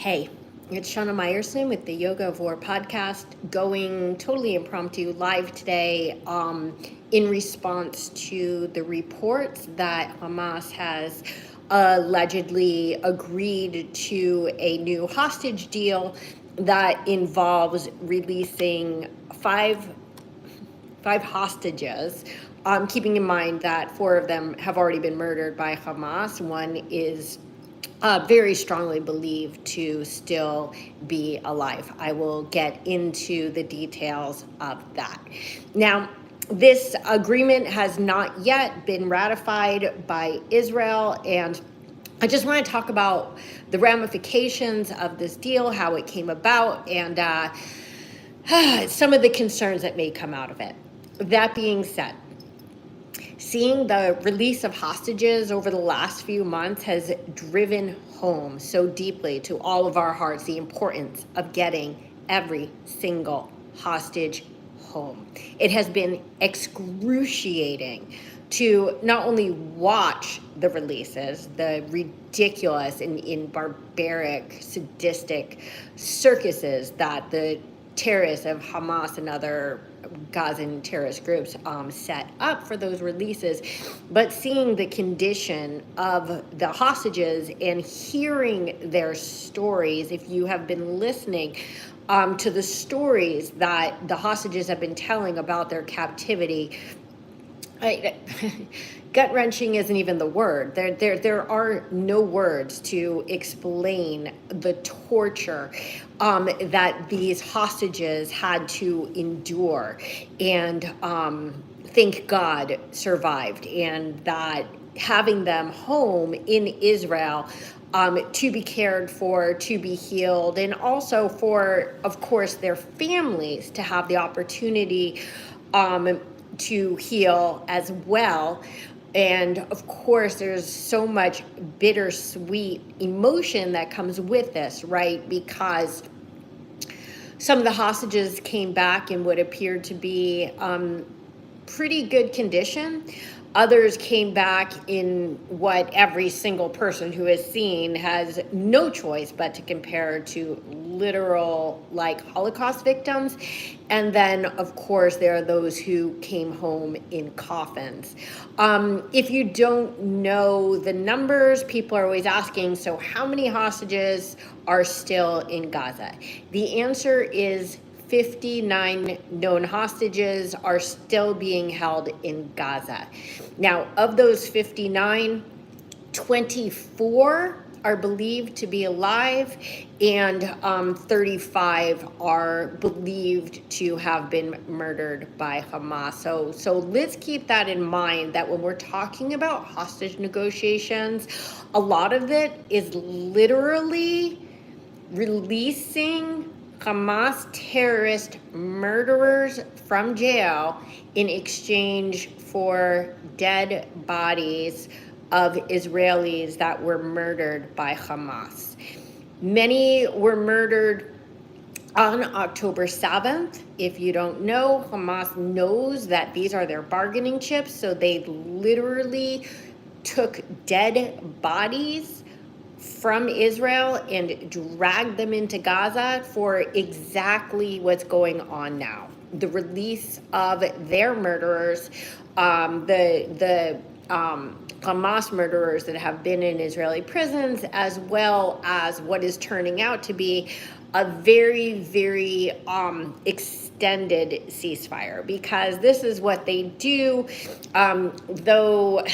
Hey, it's Shana Meyerson with the Yoga of War podcast, going totally impromptu live today in response to the reports that Hamas has allegedly agreed to a new hostage deal that involves releasing five hostages, keeping in mind that 4 of them have already been murdered by Hamas. One is very strongly believed to still be alive. I will get into the details of that. Now, this agreement has not yet been ratified by Israel, and I just want to talk about the ramifications of this deal, how it came about, and some of the concerns that may come out of it. That being said, seeing the release of hostages over the last few months has driven home so deeply to all of our hearts the importance of getting every single hostage home. It has been excruciating to not only watch the releases, the ridiculous and barbaric, sadistic circuses that the terrorists of Hamas and other Gazan terrorist groups set up for those releases, but seeing the condition of the hostages and hearing their stories. If you have been listening to the stories that the hostages have been telling about their captivity, gut-wrenching isn't even the word. There are no words to explain the torture that these hostages had to endure, and thank God survived, and that having them home in Israel to be cared for, to be healed, and also for, of course, their families to have the opportunity to heal as well. And of course, there's so much bittersweet emotion that comes with this, right? Because some of the hostages came back in what appeared to be pretty good condition. Others came back in what every single person who has seen has no choice but to compare to literal, like, Holocaust victims. And then, of course, there are those who came home in coffins. If you don't know the numbers, people are always asking, so how many hostages are still in Gaza? The answer is 59 known hostages are still being held in Gaza. Now, of those 59, 24 are believed to be alive, and 35 are believed to have been murdered by Hamas. So let's keep that in mind, that when we're talking about hostage negotiations, a lot of it is literally releasing Hamas terrorist murderers from jail in exchange for dead bodies of Israelis that were murdered by Hamas. Many were murdered on October 7th. If you don't know, Hamas knows that these are their bargaining chips, so they literally took dead bodies from Israel and dragged them into Gaza for exactly what's going on now. The release of their murderers, the Hamas murderers that have been in Israeli prisons, as well as what is turning out to be a very, very extended ceasefire, because this is what they do, though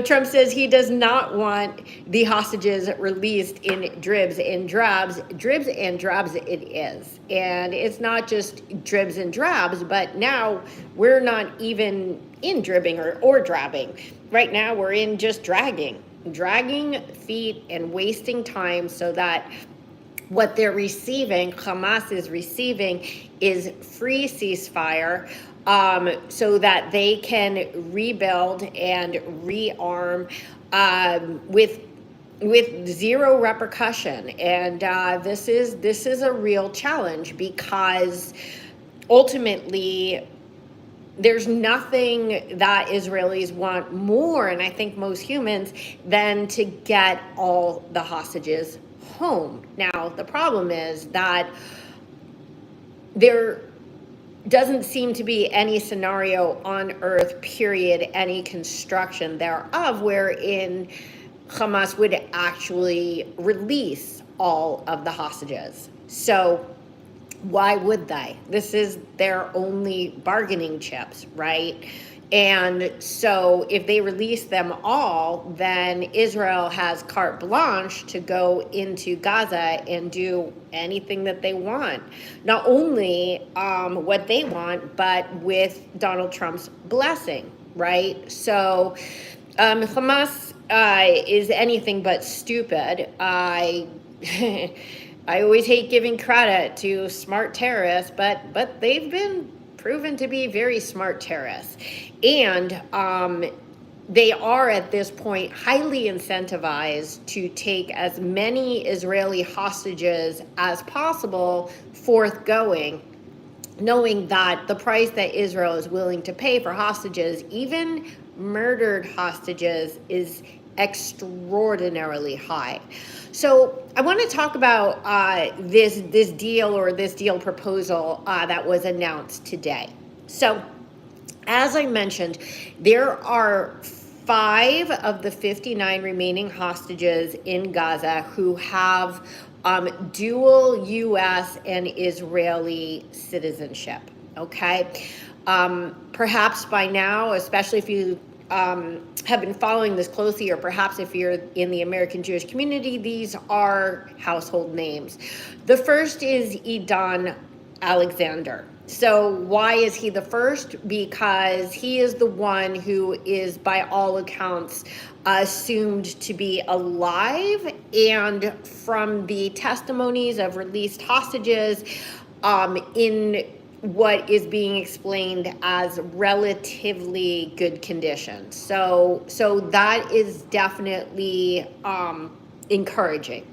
Trump says he does not want the hostages released in dribs and drabs it is. And it's not just dribs and drabs, but now we're not even in dribbing or drabbing. Right now we're in just dragging feet and wasting time, so that what they're receiving, Hamas is receiving, is free ceasefire, so that they can rebuild and rearm with zero repercussion. And this is a real challenge, because ultimately there's nothing that Israelis want more, and I think most humans, than to get all the hostages home. Now, the problem is that there doesn't seem to be any scenario on earth, period, any construction thereof, wherein Hamas would actually release all of the hostages. So why would they? This is their only bargaining chips, right? And so if they release them all, then Israel has carte blanche to go into Gaza and do anything that they want. Not only what they want, but with Donald Trump's blessing, right? So Hamas is anything but stupid. I always hate giving credit to smart terrorists, but they've been proven to be very smart terrorists. And they are at this point highly incentivized to take as many Israeli hostages as possible forthgoing, knowing that the price that Israel is willing to pay for hostages, even murdered hostages, is extraordinarily high. So I want to talk about this deal proposal that was announced today. So as I mentioned, there are 5 of the 59 remaining hostages in Gaza who have dual U.S. and Israeli citizenship, okay? Perhaps by now, especially if you have been following this closely, or perhaps if you're in the American Jewish community, these are household names. The first is Idan Alexander. So why is he the first? Because he is the one who is, by all accounts, assumed to be alive. And from the testimonies of released hostages, in what is being explained as relatively good condition. So that is definitely encouraging.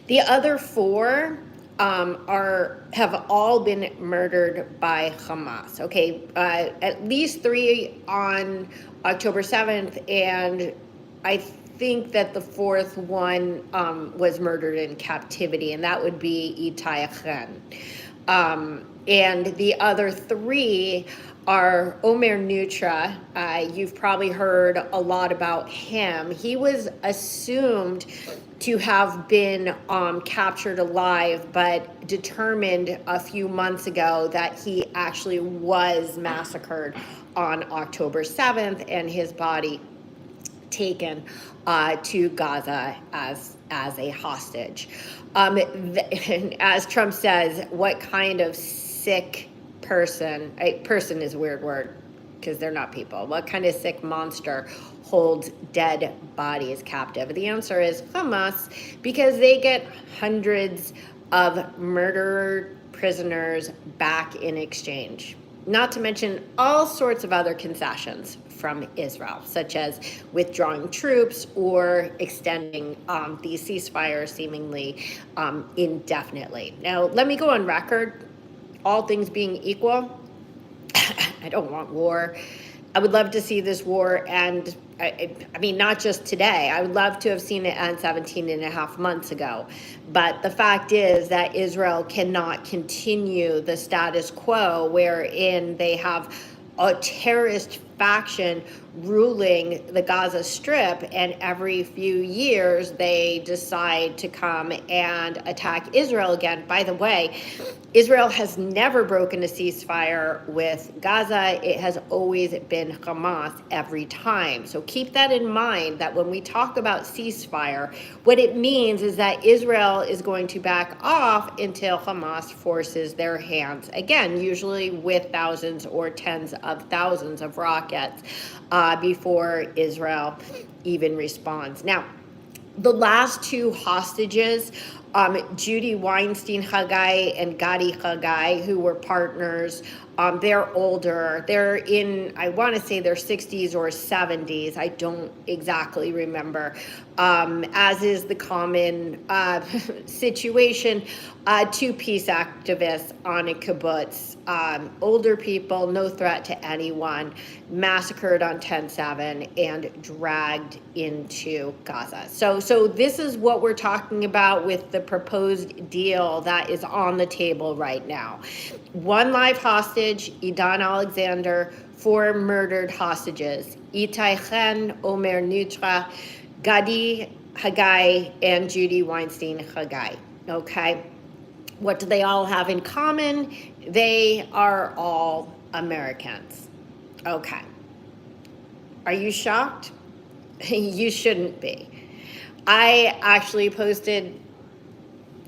The other 4 have all been murdered by Hamas. Okay, at least 3 on October 7th, and I think that the 4th one was murdered in captivity, and that would be Itay Chen. And the other 3 are Omer Neutra. You've probably heard a lot about him. He was assumed to have been captured alive, but determined a few months ago that he actually was massacred on October 7th, and his body taken to Gaza as a hostage. As Trump says, what kind of sick person is a weird word because they're not people. What kind of sick monster holds dead bodies captive? The answer is Hamas, because they get hundreds of murdered prisoners back in exchange. Not to mention all sorts of other concessions from Israel, such as withdrawing troops or extending the ceasefire seemingly indefinitely. Now, let me go on record. All things being equal, I don't want war. I would love to see this war end. I mean, not just today. I would love to have seen it end 17 and a half months ago. But the fact is that Israel cannot continue the status quo wherein they have a terrorist faction ruling the Gaza Strip, and every few years they decide to come and attack Israel again. By the way, Israel has never broken a ceasefire with Gaza. It has always been Hamas every time. So keep that in mind, that when we talk about ceasefire, what it means is that Israel is going to back off until Hamas forces their hands again, usually with thousands or tens of thousands of rockets before Israel even responds. Now, the last 2 hostages, Judy Weinstein Haggai and Gadi Haggai, who were partners They're older. They're in, I want to say their 60s or 70s. I don't exactly remember. As is the common situation, two peace activists on a kibbutz, older people, no threat to anyone, massacred on 10/7 and dragged into Gaza. So this is what we're talking about with the proposed deal that is on the table right now. One live hostage, Idan Alexander, 4 murdered hostages, Itay Chen, Omer Neutra, Gadi Haggai, and Judy Weinstein Haggai. Okay, what do they all have in common? They are all Americans. Okay, are you shocked? You shouldn't be. I actually posted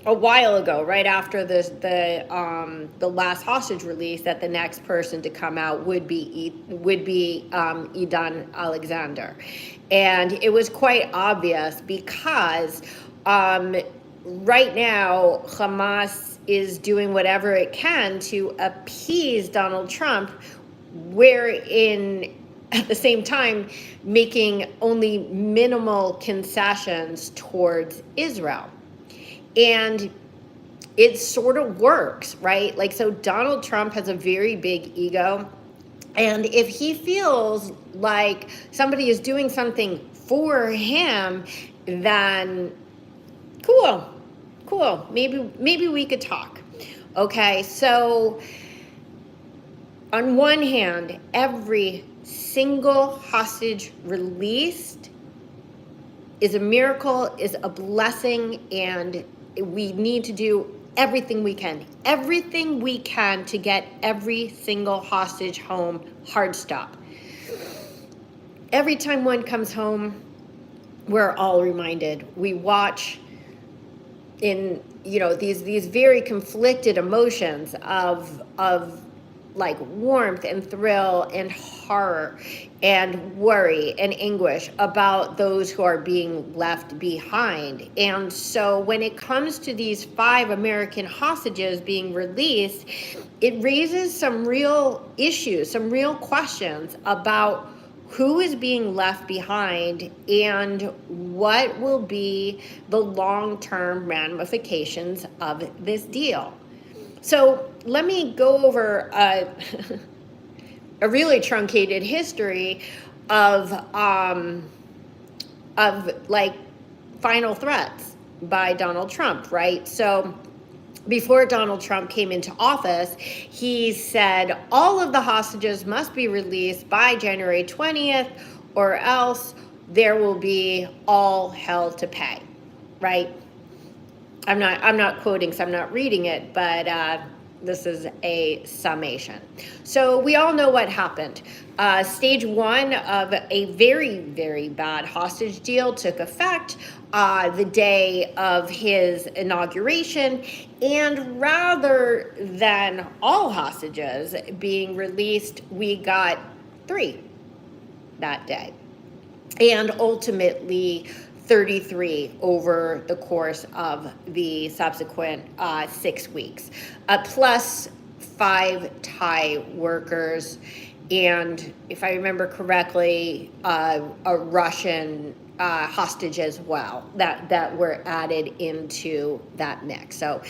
a while ago, right after the last hostage release, that the next person to come out would be Idan Alexander, and it was quite obvious because right now Hamas is doing whatever it can to appease Donald Trump, wherein at the same time making only minimal concessions towards Israel. And it sort of works, right? Like, so Donald Trump has a very big ego. And if he feels like somebody is doing something for him, then cool. Maybe we could talk. Okay, so on one hand, every single hostage released is a miracle, is a blessing, and we need to do everything we can to get every single hostage home, hard stop. Every time one comes home, we're all reminded. We watch in, these very conflicted emotions of like warmth and thrill and horror and worry and anguish about those who are being left behind. And so when it comes to these 5 American hostages being released, it raises some real issues, some real questions about who is being left behind and what will be the long-term ramifications of this deal. So let me go over a really truncated history of like final threats by Donald Trump, right? So before Donald Trump came into office, he said all of the hostages must be released by January 20th, or else there will be all hell to pay, right? I'm not quoting, so I'm not reading it, but this is a summation. So we all know what happened. Stage 1 of a very, very bad hostage deal took effect the day of his inauguration, and rather than all hostages being released, we got 3 that day, and ultimately 33 over the course of the subsequent 6 weeks, plus 5 Thai workers, and if I remember correctly, a Russian hostage as well that were added into that mix. So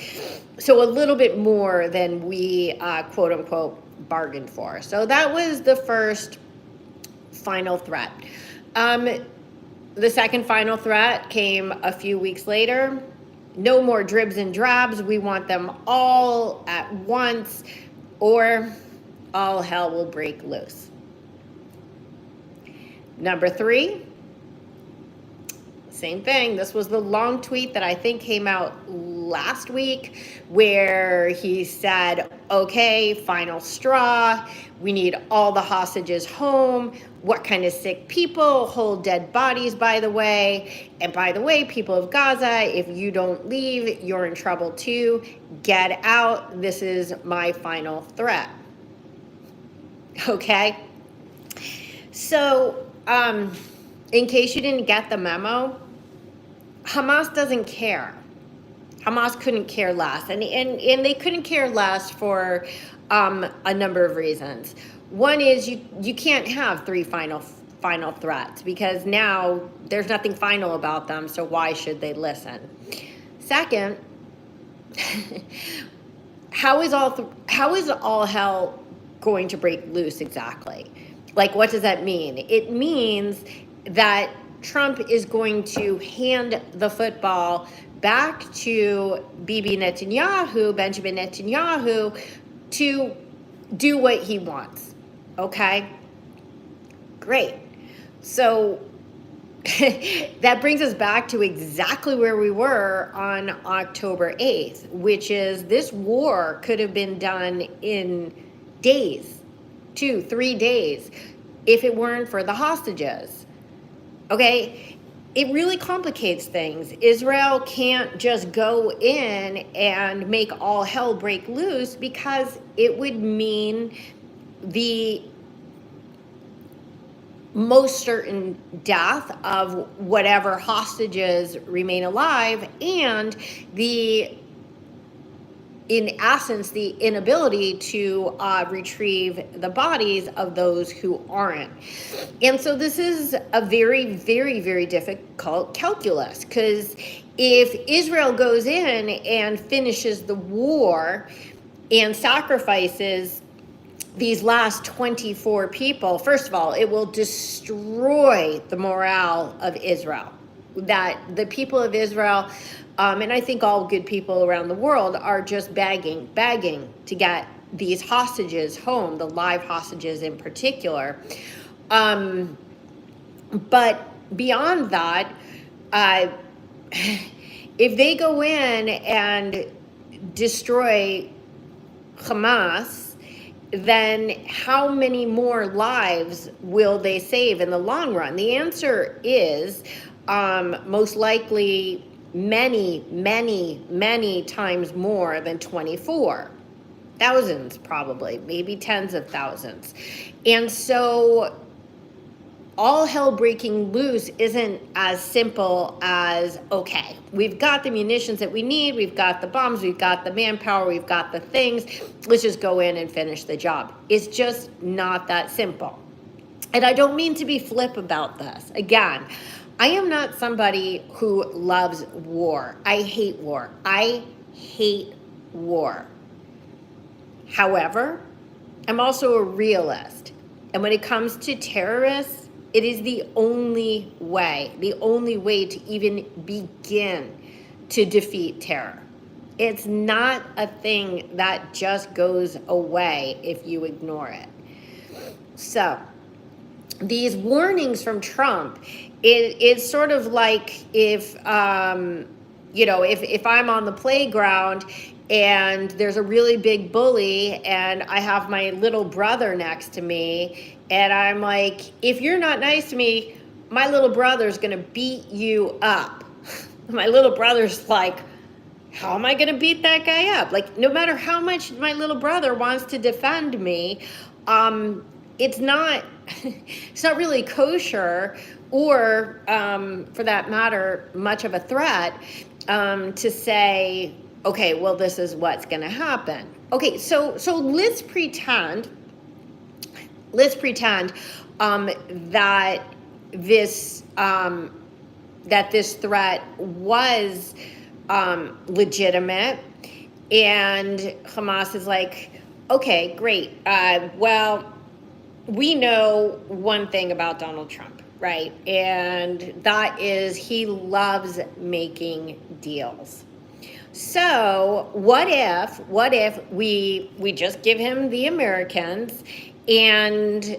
a little bit more than we quote unquote bargained for. So that was the first final threat. The second final threat came a few weeks later. No more dribs and drabs. We want them all at once, or all hell will break loose. Number 3, same thing. This was the long tweet that I think came out last week, where he said, okay, final straw. We need all the hostages home. What kind of sick people hold dead bodies, by the way? And by the way, people of Gaza, if you don't leave, you're in trouble too. Get out. This is my final threat. Okay? So, in case you didn't get the memo, Hamas doesn't care. Hamas couldn't care less, and they couldn't care less for a number of reasons. One is you can't have three final threats, because now there's nothing final about them, so why should they listen? Second, how is all hell going to break loose exactly? Like, what does that mean? It means that Trump is going to hand the football back to Benjamin Netanyahu, to do what he wants. Okay? Great. So that brings us back to exactly where we were on October 8th, which is this war could have been done in days, 2-3 days, if it weren't for the hostages. Okay? It really complicates things. Israel can't just go in and make all hell break loose, because it would mean the most certain death of whatever hostages remain alive, and in essence, the inability to retrieve the bodies of those who aren't. And so this is a very, very, very difficult calculus, because if Israel goes in and finishes the war and sacrifices these last 24 people, first of all, it will destroy the morale of Israel. That the people of Israel, and I think all good people around the world, are just begging to get these hostages home, the live hostages in particular. But beyond that, if they go in and destroy Hamas, then how many more lives will they save in the long run? The answer is most likely many, many, many times more than 24. Thousands, probably, maybe tens of thousands. And so all hell breaking loose isn't as simple as, okay, we've got the munitions that we need, we've got the bombs, we've got the manpower, we've got the things, let's just go in and finish the job. It's just not that simple. And I don't mean to be flip about this. Again, I am not somebody who loves war. I hate war. I hate war. However, I'm also a realist. And when it comes to terrorists, it is the only way to even begin to defeat terror. It's not a thing that just goes away if you ignore it. So these warnings from Trump, it's sort of like if I'm on the playground and there's a really big bully and I have my little brother next to me, and I'm like, if you're not nice to me, my little brother's gonna beat you up. My little brother's like, how am I gonna beat that guy up? Like, no matter how much my little brother wants to defend me, it's not really kosher, or for that matter, much of a threat to say, okay, well, this is what's gonna happen. Okay, so let's pretend that this threat was legitimate, and Hamas is like, okay, great. Well, we know one thing about Donald Trump, right? And that is he loves making deals. So what if we just give him the Americans and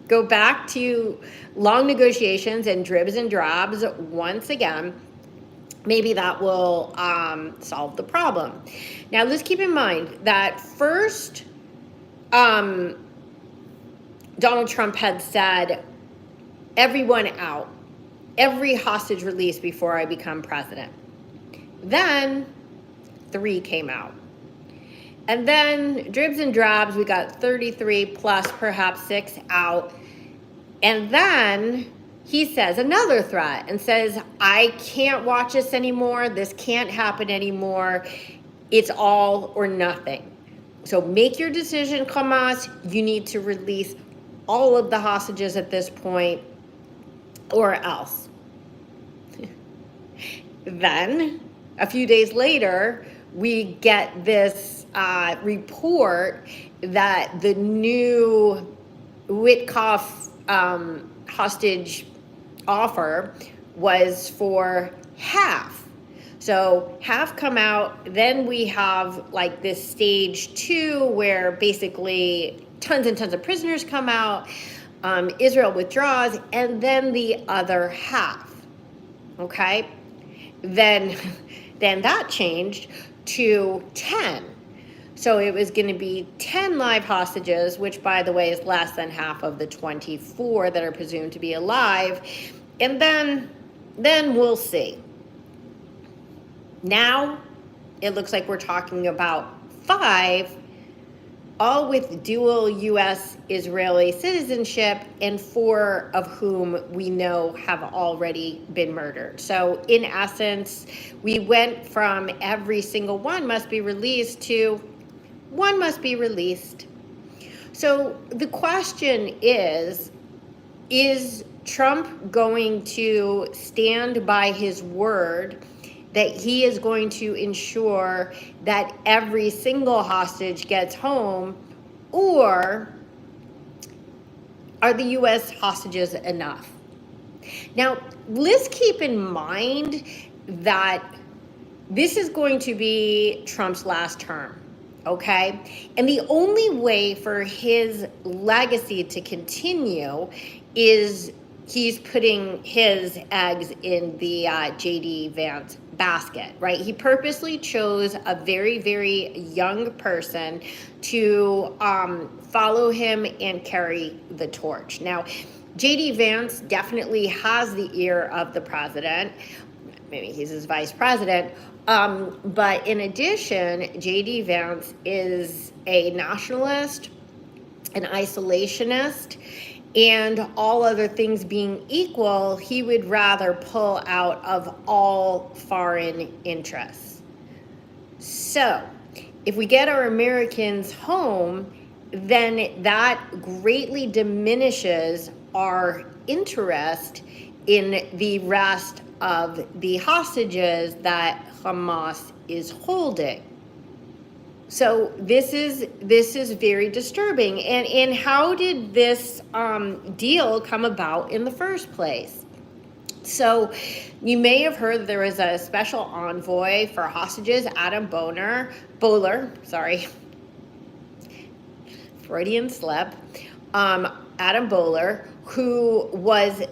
go back to long negotiations and dribs and drabs once again? Maybe that will solve the problem. Now, let's keep in mind that first, Donald Trump had said, everyone out, every hostage released before I become president. Then 3 came out. And then dribs and drabs, we got 33 plus perhaps 6 out. And then he says another threat and says, I can't watch this anymore. This can't happen anymore. It's all or nothing. So make your decision, Hamas. You need to release all of the hostages at this point, or else. Then, a few days later, we get this report that the new Witkoff hostage offer was for half. So half come out, then we have like this stage 2 where basically tons and tons of prisoners come out, Israel withdraws, and then the other half, okay? Then that changed to 10. So it was going to be 10 live hostages, which, by the way, is less than half of the 24 that are presumed to be alive. And then we'll see. Now, it looks like we're talking about 5, all with dual U.S.-Israeli citizenship, and 4 of whom we know have already been murdered. So, in essence, we went from every single one must be released to one must be released. So the question is Trump going to stand by his word that he is going to ensure that every single hostage gets home, or are the U.S. hostages enough? Now, let's keep in mind that this is going to be Trump's last term. Okay, and the only way for his legacy to continue is he's putting his eggs in the J.D. Vance basket, right? He purposely chose a very, very young person to follow him and carry the torch. Now, J.D. Vance definitely has the ear of the president. Maybe he's his vice president. But in addition, J.D. Vance is a nationalist, an isolationist, and all other things being equal, he would rather pull out of all foreign interests. So, if we get our Americans home, then that greatly diminishes our interest in the rest of the hostages that Hamas is holding. So this is very disturbing. And how did this deal come about in the first place? So you may have heard that there was a special envoy for hostages, Adam Bowler, Freudian slip, Adam Bowler, who was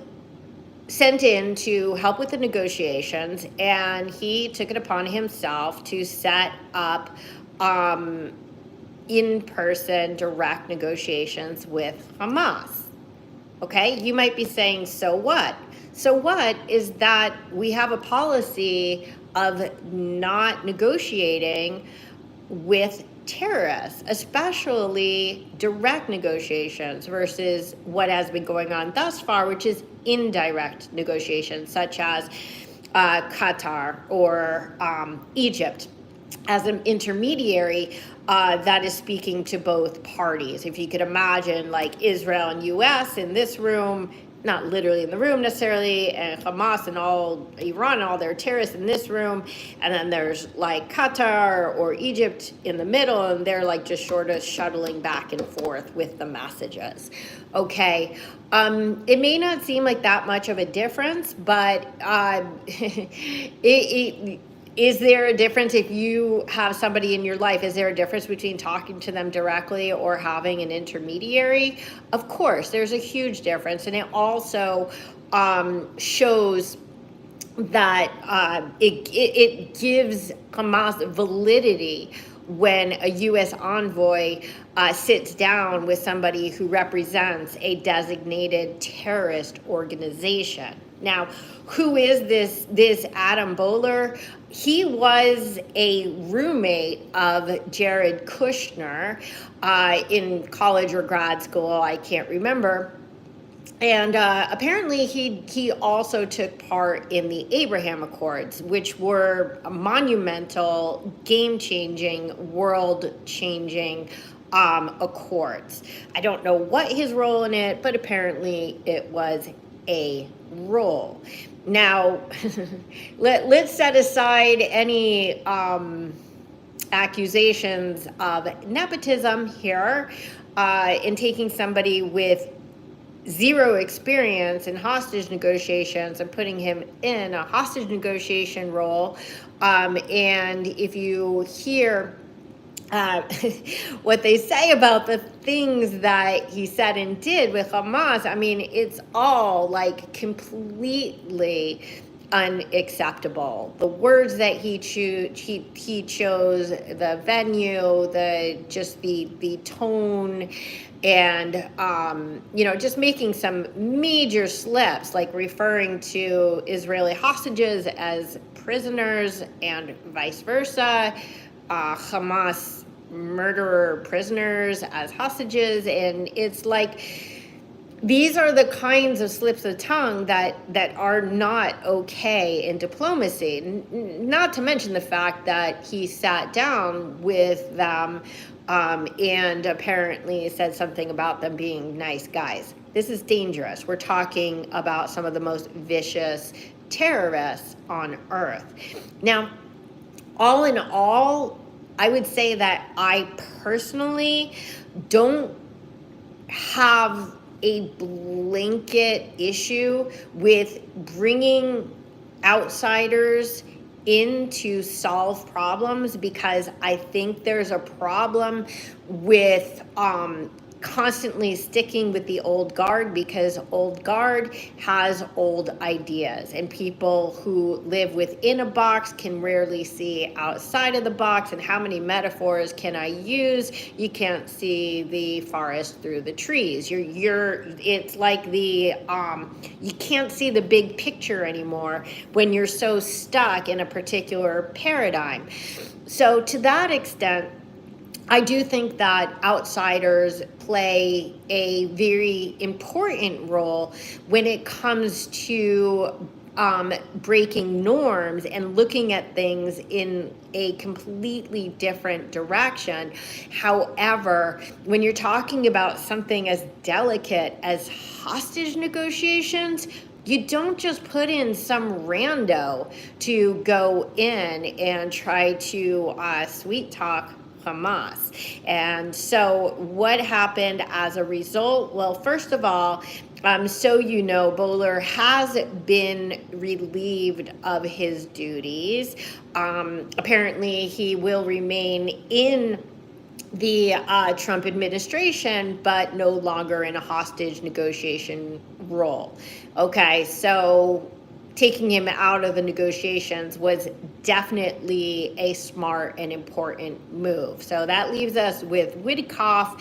sent in to help with the negotiations, and he took it upon himself to set up in-person direct negotiations with Hamas. Okay, you might be saying, so what? So what is that we have a policy of not negotiating with terrorists, especially direct negotiations versus what has been going on thus far, which is indirect negotiations, such as Qatar or Egypt as an intermediary that is speaking to both parties. If you could imagine, like, Israel and U.S. in this room, not literally in the room necessarily, and Hamas and all Iran and all their terrorists in this room, and then there's like Qatar or Egypt in the middle, and they're like just sort of shuttling back and forth with the messages. Okay, it may not seem like that much of a difference, but is there a difference if you have somebody in your life? Is there a difference between talking to them directly or having an intermediary? Of course, there's a huge difference. And it also shows that it gives Hamas validity when a U.S. envoy sits down with somebody who represents a designated terrorist organization. Now, who is this Adam Bowler? He was a roommate of Jared Kushner in college or grad school, I can't remember. And apparently he also took part in the Abraham Accords, which were monumental, game-changing, world-changing accords. I don't know what his role in it, but apparently it was a role. Now, let's set aside any accusations of nepotism here in taking somebody with zero experience in hostage negotiations and putting him in a hostage negotiation role. And if you hear what they say about the things that he said and did with Hamas, I mean, it's all like completely unacceptable. The words that he chose, the venue, the tone, and just making some major slips, like referring to Israeli hostages as prisoners and vice versa, Hamas murderer prisoners as hostages, and it's like, these are the kinds of slips of tongue that are not okay in diplomacy. Not to mention the fact that he sat down with them and apparently said something about them being nice guys. This is dangerous. We're talking about some of the most vicious terrorists on earth. Now, all in all, I would say that I personally don't have a blanket issue with bringing outsiders in to solve problems, because I think there's a problem with constantly sticking with the old guard, because old guard has old ideas, and people who live within a box can rarely see outside of the box. And how many metaphors can I use? You can't see the forest through the trees. It's like you can't see the big picture anymore when you're so stuck in a particular paradigm. So to that extent, I do think that outsiders play a very important role when it comes to breaking norms and looking at things in a completely different direction. However, when you're talking about something as delicate as hostage negotiations, you don't just put in some rando to go in and try to sweet talk Hamas. And so what happened as a result? Well, first of all, so you know, Bowler has been relieved of his duties. Apparently, he will remain in the Trump administration, but no longer in a hostage negotiation role. Okay, so taking him out of the negotiations was definitely a smart and important move. So that leaves us with Witkoff,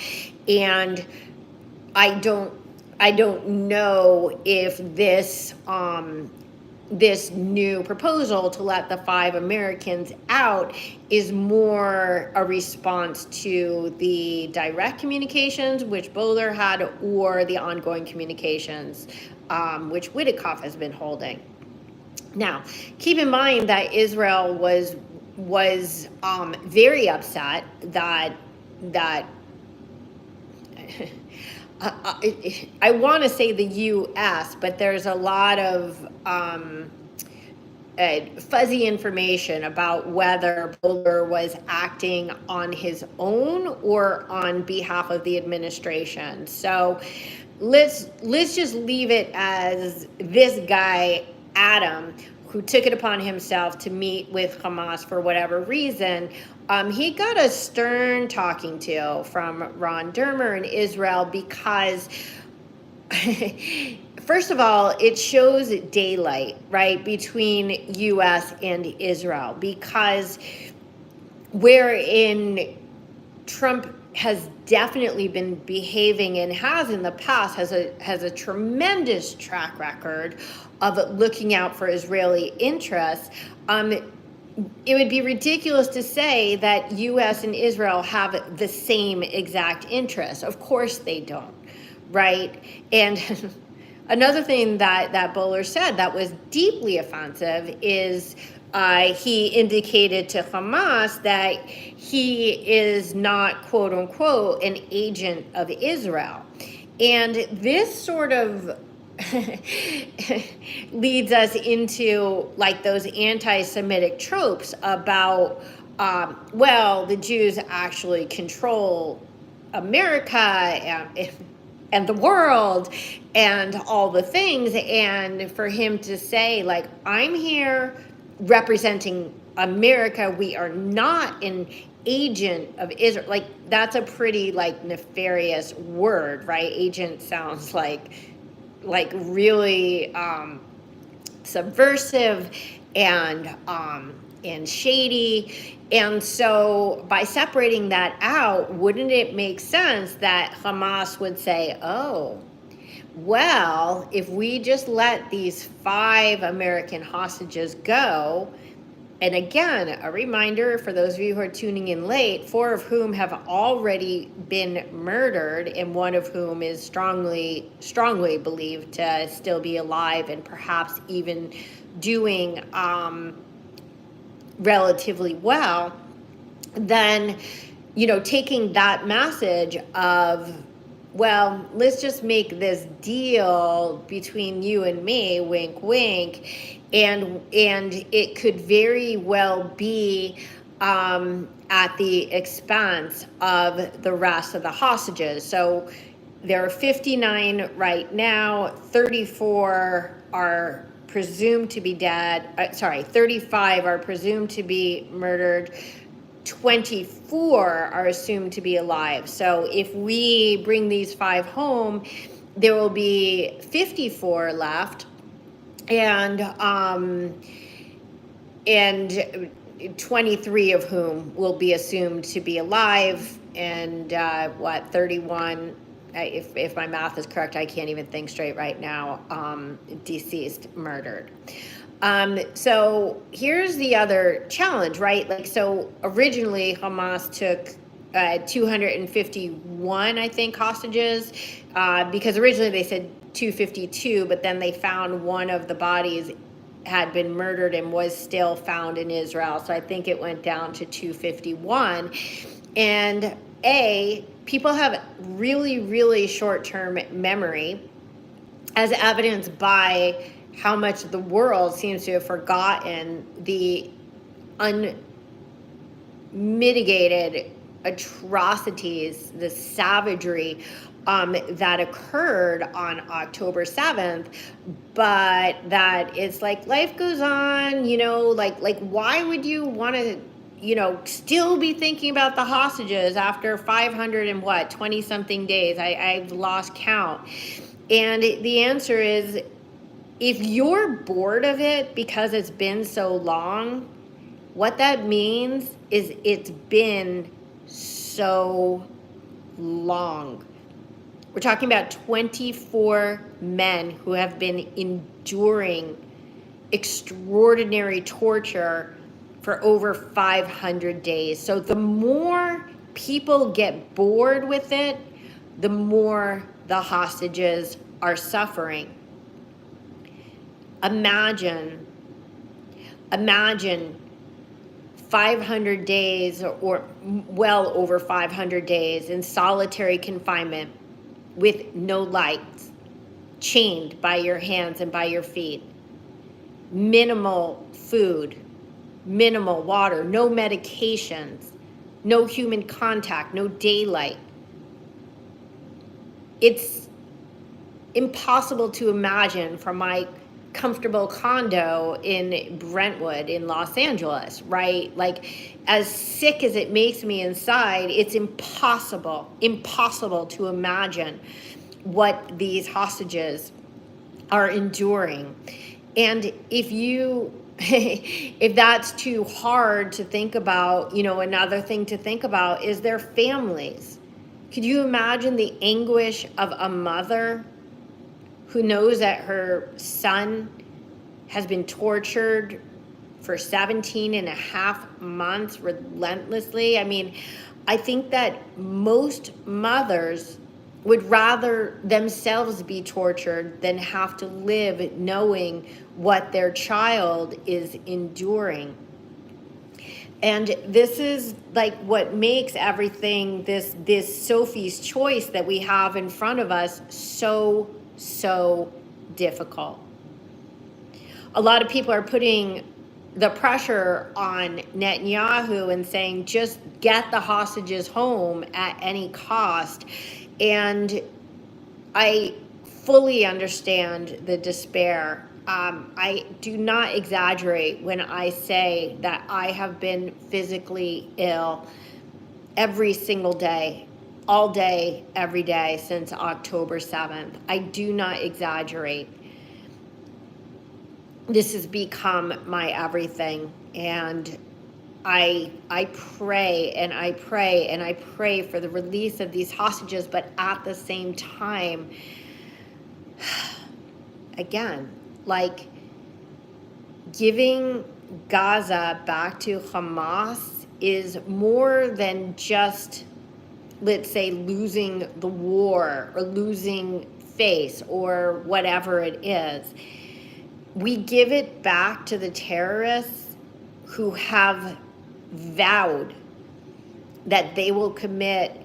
and I don't know if this this new proposal to let the 5 Americans out is more a response to the direct communications which Bowler had, or the ongoing communications which Witkoff has been holding. Now, keep in mind that Israel was very upset that I want to say the U.S., but there's a lot of fuzzy information about whether Bowler was acting on his own or on behalf of the administration. So let's just leave it as this guy, Adam, who took it upon himself to meet with Hamas for whatever reason. He got a stern talking to from Ron Dermer in Israel, because first of all, it shows daylight, right, between U.S. and Israel, because wherein Trump has definitely been behaving, and has in the past, has a tremendous track record of looking out for Israeli interests. It would be ridiculous to say that U.S. and Israel have the same exact interests. Of course they don't, right? And another thing that Bowler said that was deeply offensive is he indicated to Hamas that he is not, quote unquote, an agent of Israel. And this sort of leads us into like those anti-Semitic tropes about, well, the Jews actually control America and the world and all the things. And for him to say, like, I'm here representing America, we are not an agent of Israel, like, that's a pretty like nefarious word, right? Agent sounds like really subversive and shady. And so by separating that out, wouldn't it make sense that Hamas would say, oh, well, if we just let these 5 American hostages go, and again, a reminder for those of you who are tuning in late, 4 of whom have already been murdered, and 1 of whom is strongly believed to still be alive and perhaps even doing relatively well, then, taking that message of, well, let's just make this deal between you and me, wink, wink, and it could very well be at the expense of the rest of the hostages. So there are 59 right now, 34 are presumed to be dead, 35 are presumed to be murdered, 24 are assumed to be alive. So if we bring these 5 home, there will be 54 left, and 23 of whom will be assumed to be alive, and 31, if my math is correct, I can't even think straight right now, deceased, murdered. So here's the other challenge, right? Like, so originally Hamas took 251, I think, hostages, because originally they said 252, but then they found one of the bodies had been murdered and was still found in Israel. So I think it went down to 251. And people have really, really short-term memory, as evidenced by how much the world seems to have forgotten the unmitigated atrocities, the savagery that occurred on October 7th, but that it's like life goes on, like why would you want to, still be thinking about the hostages after 520 something days? I've lost count. And the answer is, if you're bored of it because it's been so long, what that means is it's been so long. We're talking about 24 men who have been enduring extraordinary torture for over 500 days. So the more people get bored with it, the more the hostages are suffering. Imagine 500 days or well over 500 days in solitary confinement with no lights, chained by your hands and by your feet, minimal food, minimal water, no medications, no human contact, no daylight. It's impossible to imagine from my comfortable condo in Brentwood in Los Angeles, right? Like, as sick as it makes me inside, it's impossible to imagine what these hostages are enduring. And if that's too hard to think about, another thing to think about is their families. Could you imagine the anguish of a mother who knows that her son has been tortured for 17 and a half months relentlessly? I mean, I think that most mothers would rather themselves be tortured than have to live knowing what their child is enduring. And this is like what makes everything, this Sophie's choice that we have in front of us so difficult. A lot of people are putting the pressure on Netanyahu and saying, just get the hostages home at any cost. And I fully understand the despair. I do not exaggerate when I say that I have been physically ill every single day, all day, every day since October 7th. I do not exaggerate. This has become my everything, and I pray and I pray and I pray for the release of these hostages, but at the same time, again, like giving Gaza back to Hamas is more than just, let's say, losing the war or losing face or whatever it is. We give it back to the terrorists who have vowed that they will commit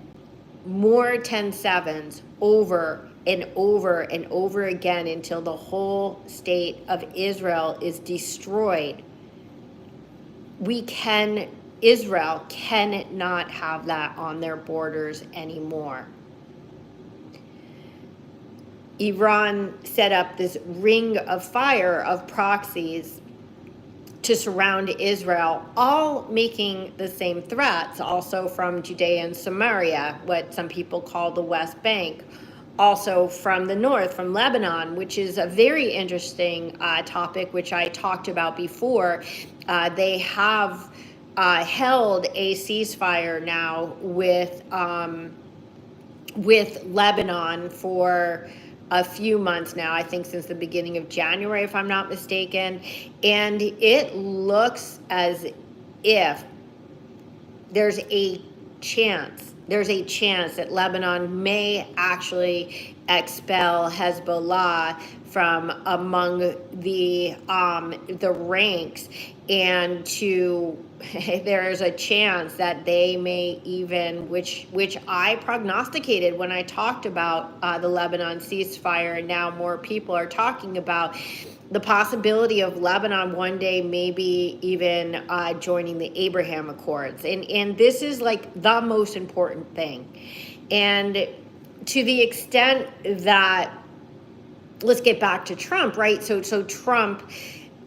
more 10/7s over and over and over again until the whole state of Israel is destroyed. Israel cannot have that on their borders anymore. Iran set up this ring of fire of proxies to surround Israel, all making the same threats, also from Judea and Samaria, what some people call the West Bank, also from the north, from Lebanon, which is a very interesting topic, which I talked about before. They have held a ceasefire now with Lebanon for a few months now, I think since the beginning of January, if I'm not mistaken. And it looks as if there's a chance that Lebanon may actually expel Hezbollah from among the ranks, and there is a chance that they may even, which I prognosticated when I talked about the Lebanon ceasefire, and now more people are talking about the possibility of Lebanon one day maybe even joining the Abraham Accords. And this is like the most important thing. And to the extent that, let's get back to Trump, right? So Trump,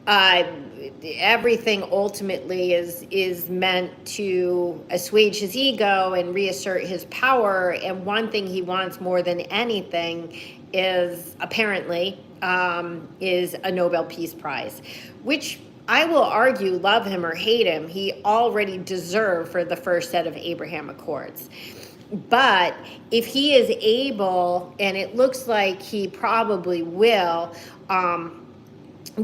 everything ultimately is meant to assuage his ego and reassert his power. And one thing he wants more than anything is apparently is a Nobel Peace Prize, which I will argue, love him or hate him, he already deserved for the first set of Abraham Accords. But if he is able, and it looks like he probably will,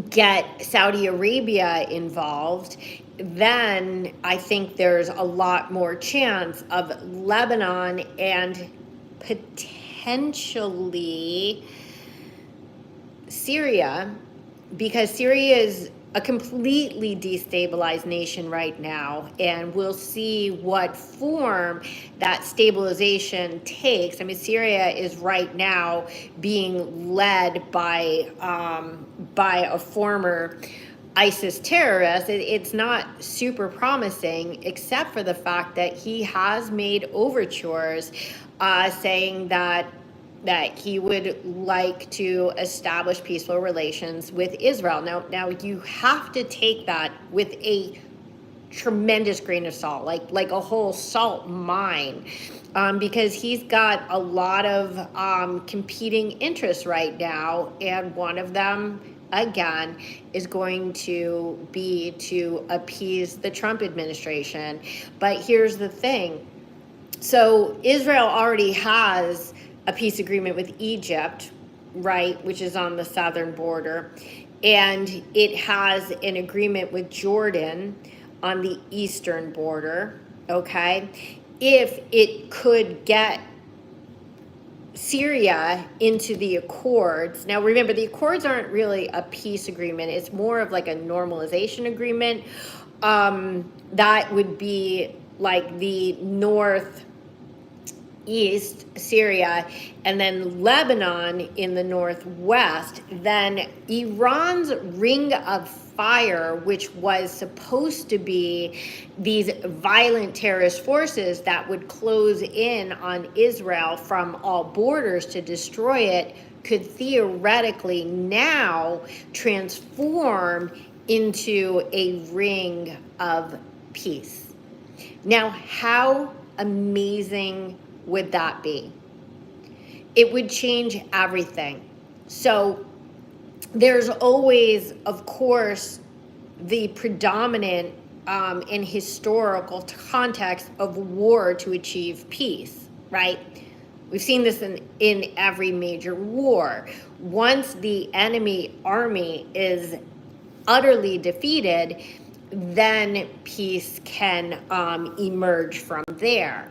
get Saudi Arabia involved, then I think there's a lot more chance of Lebanon and potentially Syria, because Syria is a completely destabilized nation right now, and we'll see what form that stabilization takes. I mean, Syria is right now being led by a former ISIS terrorist. It's not super promising, except for the fact that he has made overtures saying that he would like to establish peaceful relations with Israel. Now you have to take that with a tremendous grain of salt, like a whole salt mine, because he's got a lot of competing interests right now, and one of them, again, is going to be to appease the Trump administration. But here's the thing. So Israel already has a peace agreement with Egypt, right, which is on the southern border, and it has an agreement with Jordan on the eastern border, okay? If it could get Syria into the Accords. Now remember, the Accords aren't really a peace agreement. It's more of like a normalization agreement. That would be like the northeast Syria, and then Lebanon in the northwest. Then Iran's Ring of Fire, which was supposed to be these violent terrorist forces that would close in on Israel from all borders to destroy it, could theoretically now transform into a ring of peace. Now, how amazing would that be? It would change everything. So there's always, of course, the predominant and historical context of war to achieve peace, right? We've seen this in every major war. Once the enemy army is utterly defeated, then peace can emerge from there,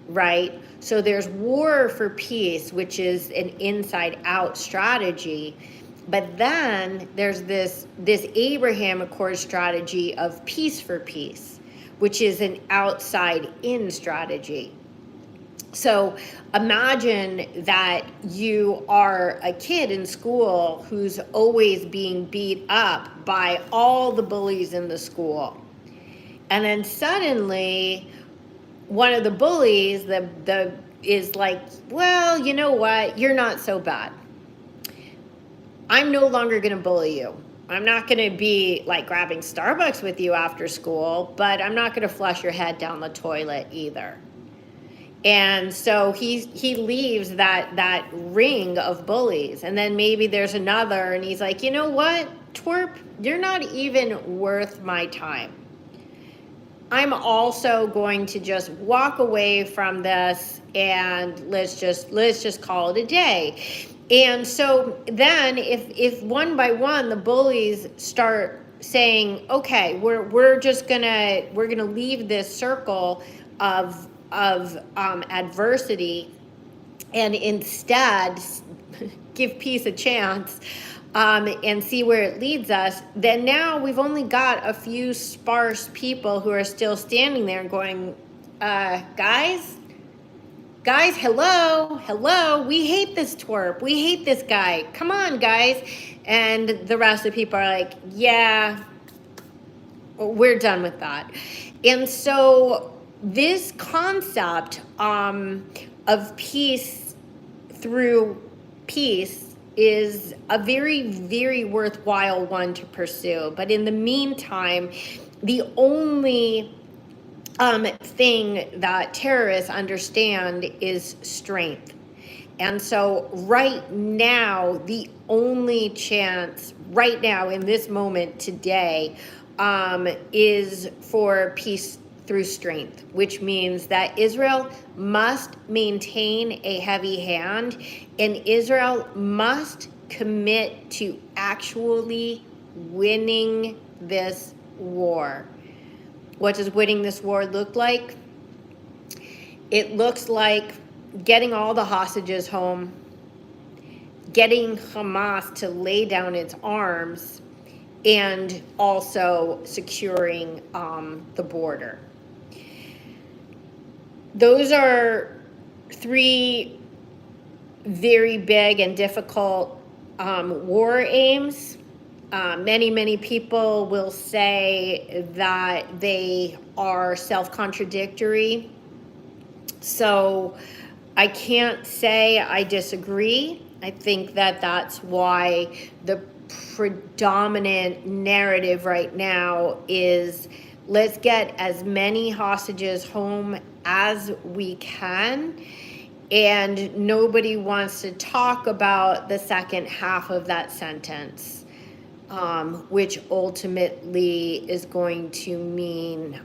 right? So there's war for peace, which is an inside-out strategy. But then there's this Abraham Accord strategy of peace for peace, which is an outside-in strategy. So imagine that you are a kid in school who's always being beat up by all the bullies in the school. And then suddenly one of the bullies is like, well, you know what? You're not so bad. I'm no longer going to bully you. I'm not going to be like grabbing Starbucks with you after school, but I'm not going to flush your head down the toilet either. And so he leaves that ring of bullies. And then maybe there's another, and he's like, you know what, twerp, you're not even worth my time. I'm also going to just walk away from this, and let's just call it a day. And so then if one by one the bullies start saying, okay, we're gonna leave this circle of adversity and instead give peace a chance, and see where it leads us, then now we've only got a few sparse people who are still standing there going, guys, hello, we hate this twerp, we hate this guy, come on, guys. And the rest of the people are like, yeah, we're done with that. And so this concept of peace through peace is a very, very worthwhile one to pursue. But in the meantime, the only thing that terrorists understand is strength. And so right now, the only chance right now in this moment today is for peace through strength, which means that Israel must maintain a heavy hand, and Israel must commit to actually winning this war. What does winning this war look like? It looks like getting all the hostages home, getting Hamas to lay down its arms, and also securing the border. Those are three very big and difficult war aims. Many people will say that they are self-contradictory. So I can't say I disagree. I think that that's why the predominant narrative right now is let's get as many hostages home as we can, and nobody wants to talk about the second half of that sentence, which ultimately is going to mean,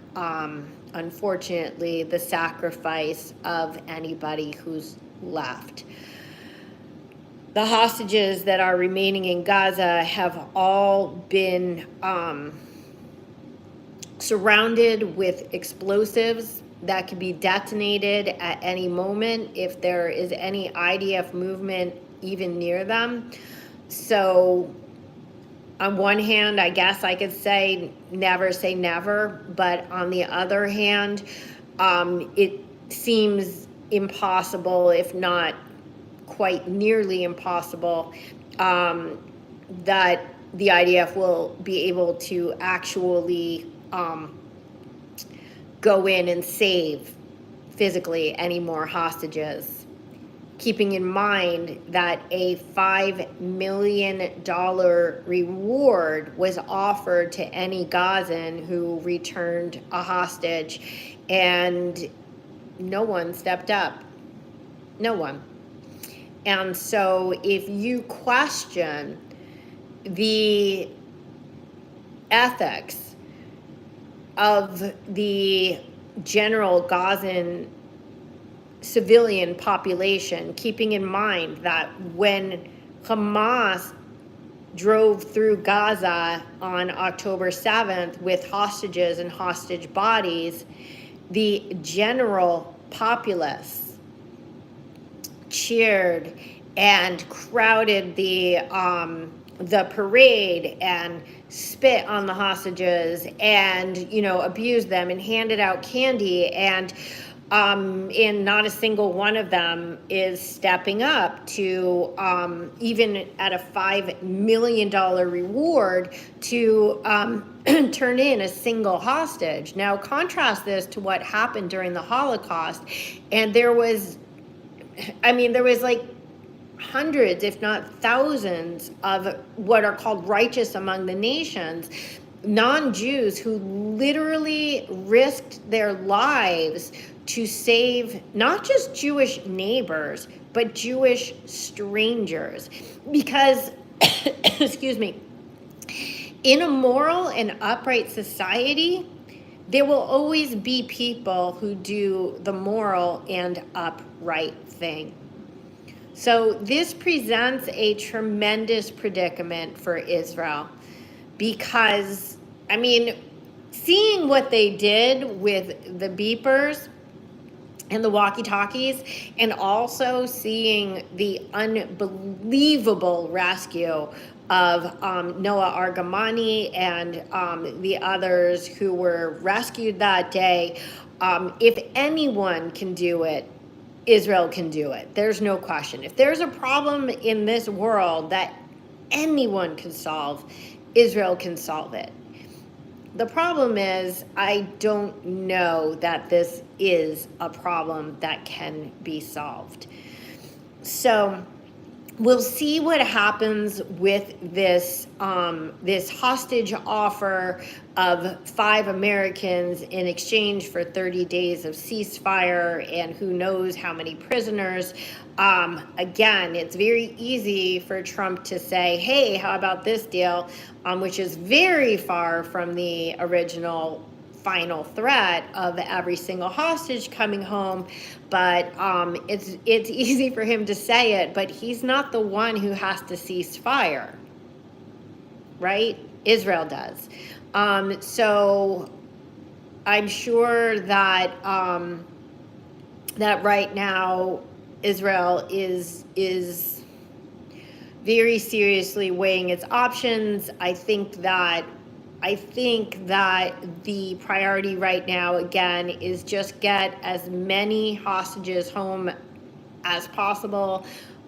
unfortunately, the sacrifice of anybody who's left. The hostages that are remaining in Gaza have all been surrounded with explosives. that could be detonated at any moment if there is any IDF movement even near them. So on one hand, I guess I could say never, but on the other hand, it seems impossible, if not quite nearly impossible, that the IDF will be able to actually go in and save physically any more hostages, keeping in mind that a $5 million reward was offered to any Gazan who returned a hostage, and no one stepped up. No one. And so if you question the ethics of the general Gazan civilian population, keeping in mind that when Hamas drove through Gaza on October 7th with hostages and hostage bodies, the general populace cheered and crowded the parade and spit on the hostages and, you know, abused them and handed out candy, and not a single one of them is stepping up to, even at a $5 million reward, to turn in a single hostage. Now, contrast this to what happened during the Holocaust, and there was like hundreds, if not thousands, of what are called righteous among the nations, non-Jews who literally risked their lives to save not just Jewish neighbors, but Jewish strangers. Because, excuse me, in a moral and upright society, there will always be people who do the moral and upright thing. So this presents a tremendous predicament for Israel, because, I mean, seeing what they did with the beepers and the walkie-talkies, and also seeing the unbelievable rescue of Noah Argamani and the others who were rescued that day, if anyone can do it, Israel can do it. There's no question. If there's a problem in this world that anyone can solve, Israel can solve it. The problem is, I don't know that this is a problem that can be solved. So we'll see what happens with this this hostage offer of 5 Americans in exchange for 30 days of ceasefire and who knows how many prisoners. Again, it's very easy for Trump to say, hey, how about this deal, which is very far from the original final threat of every single hostage coming home. But it's easy for him to say it, but he's not the one who has to cease fire, right? Israel does. So I'm sure that that right now Israel is very seriously weighing its options. I think that the priority right now, again, is just get as many hostages home as possible,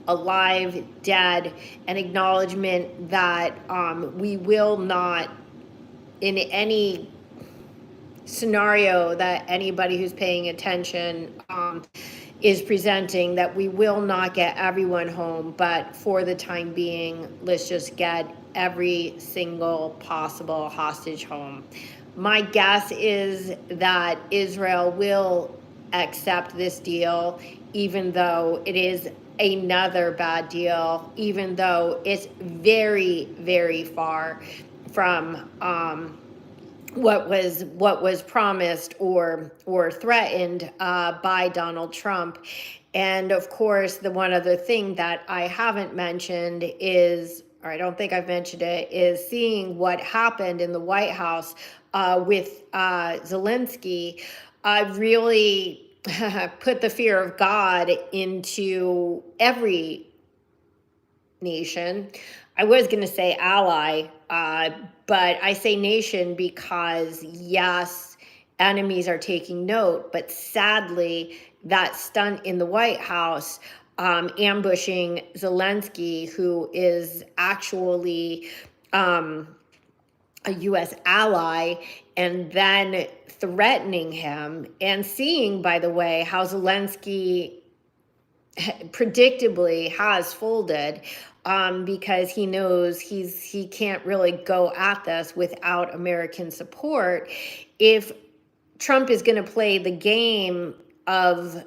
alive, dead, an acknowledgement that we will not, in any scenario that anybody who's paying attention is presenting, that we will not get everyone home, but for the time being, let's just get every single possible hostage home. My guess is that Israel will accept this deal, even though it is another bad deal, even though it's very, very far from what was promised or threatened by Donald Trump. And of course, the one other thing that I haven't mentioned is, or I don't think I've mentioned it, is seeing what happened in the White House with Zelensky. really put the fear of God into every nation. I was going to say ally, but I say nation because, yes, enemies are taking note, but sadly, that stunt in the White House, ambushing Zelensky, who is actually a U.S. ally, and then threatening him, and seeing, by the way, how Zelensky predictably has folded, because he knows he can't really go at this without American support. If Trump is going to play the game of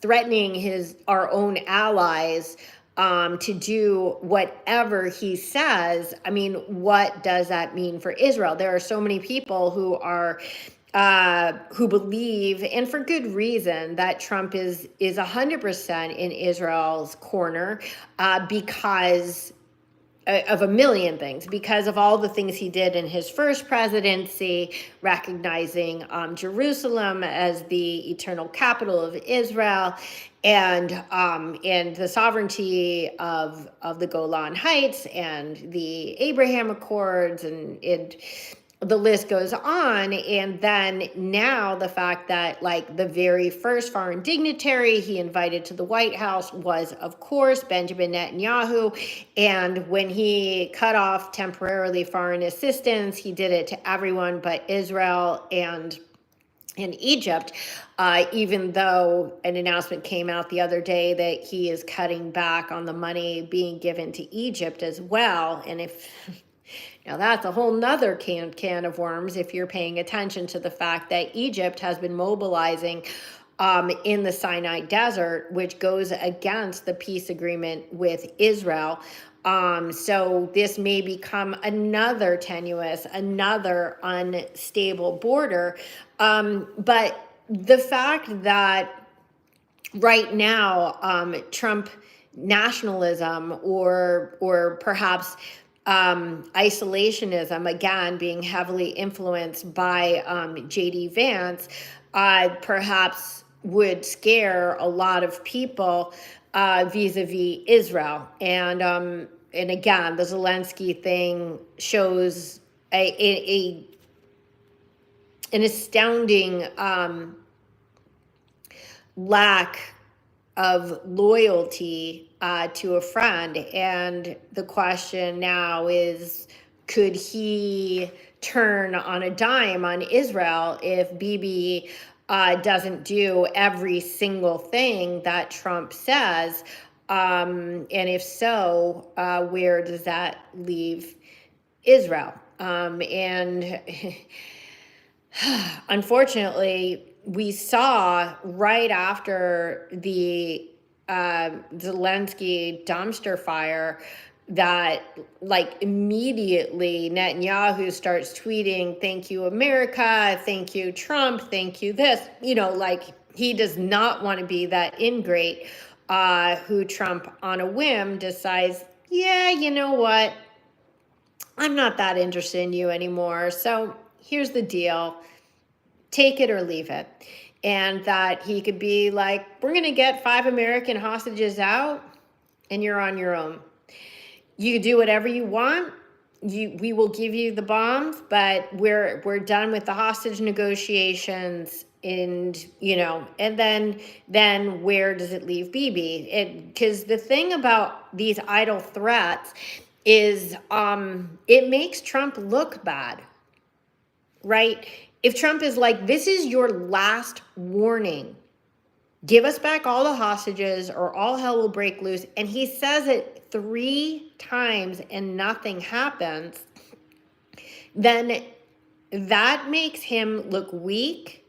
threatening our own allies, to do whatever he says, I mean, what does that mean for Israel? There are so many people who believe, and for good reason, that Trump is 100% in Israel's corner, because of a million things, because of all the things he did in his first presidency, recognizing Jerusalem as the eternal capital of Israel, and the sovereignty of the Golan Heights and the Abraham Accords, and the list goes on. And then now the fact that, like, the very first foreign dignitary he invited to the White House was, of course, Benjamin Netanyahu. And when he cut off temporarily foreign assistance, he did it to everyone but Israel and in Egypt, even though an announcement came out the other day that he is cutting back on the money being given to Egypt as well. And if now that's a whole nother can of worms, if you're paying attention to the fact that Egypt has been mobilizing in the Sinai Desert, which goes against the peace agreement with Israel. So this may become another tenuous, another unstable border. But the fact that right now, Trump nationalism, or perhaps isolationism, again being heavily influenced by J.D. Vance, perhaps would scare a lot of people vis-a-vis Israel. And again, the Zelensky thing shows an astounding lack of loyalty to a friend. And the question now is, could he turn on a dime on Israel if Bibi doesn't do every single thing that Trump says? And if so, where does that leave Israel? And unfortunately, we saw right after the Zelensky dumpster fire that, like, immediately Netanyahu starts tweeting, "Thank you, America. Thank you, Trump. Thank you, this." Like, he does not want to be that ingrate who Trump on a whim decides, yeah, you know what? I'm not that interested in you anymore. So here's the deal. Take it or leave it. And that he could be like, we're going to get 5 American hostages out and you're on your own. You do whatever you want. We will give you the bombs, but we're done with the hostage negotiations. And and then where does it leave Bibi? Because the thing about these idle threats is it makes Trump look bad, right? If Trump is like, this is your last warning, give us back all the hostages or all hell will break loose, and he says it 3 times and nothing happens, then that makes him look weak.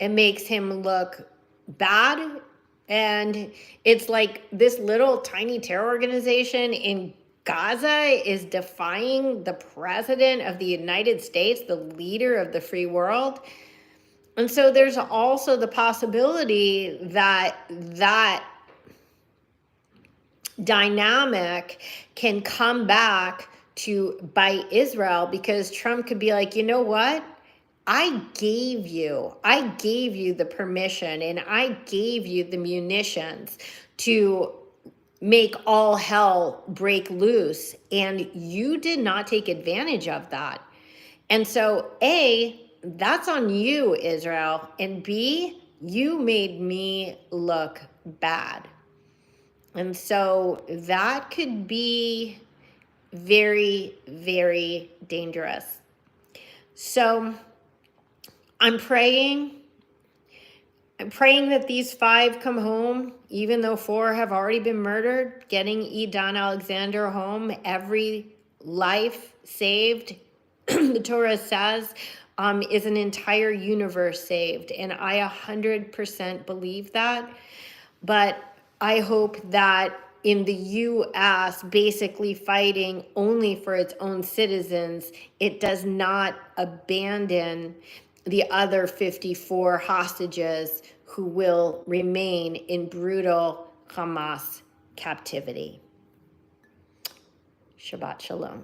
It makes him look bad. And it's like this little tiny terror organization in Gaza is defying the president of the United States, the leader of the free world. And so there's also the possibility that that dynamic can come back to bite Israel, because Trump could be like, you know what? I gave you the permission, and I gave you the munitions to make all hell break loose, and you did not take advantage of that. And so, A, that's on you, Israel, and B, you made me look bad. And so that could be very, very dangerous. So I'm praying that these 5 come home, even though 4 have already been murdered. Getting Idan Alexander home, every life saved, the Torah says, is an entire universe saved. And I 100% believe that. But I hope that in the U.S., basically fighting only for its own citizens, it does not abandon the other 54 hostages who will remain in brutal Hamas captivity. Shabbat Shalom.